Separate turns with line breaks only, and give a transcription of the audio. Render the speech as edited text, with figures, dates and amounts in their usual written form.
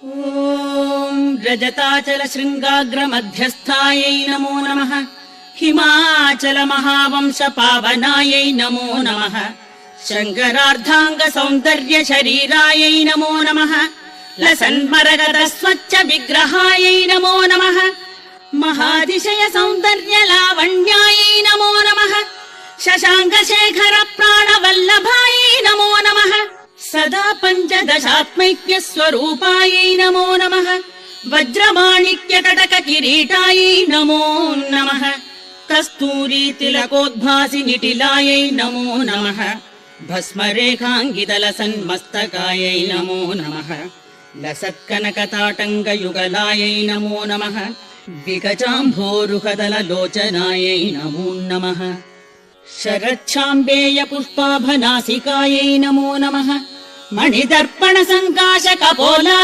ॐ रजताचल शृङ्गाग्र मध्यस्थायै नमो नमः। हिमाचल महावंश पावनायै नमो नमः। शङ्करार्धाङ्ग सौन्दर्य शरीरायै नमो नमः। लसन्मरगद स्वच्छ विग्रहायै नमो नमः। महातिशय सौन्दर्य लावण्यायै नमो नमः। शशाङ्क शेखर प्राणवल्लभायै नमो नमः। सदा पञ्चदशात्मैक्य स्वरूपायै नमो नमः। वज्रमाणिक्य कटक किरीटायै नमो नमः। कस्तूरी तिलकोद्भासि निटिलायै नमो नमः। भस्मरेखाङ्गितलसन्मस्तकायै नमो नमः। लसत्कनकताटङ्गयुगलायै नमो नमः। विकचाम्भोरुहदललोचनायै नमो नमः। शरच्छाम्बेय पुष्पाभनासिकायै नमो नमः। मणिदर्पण सङ्काश कपोला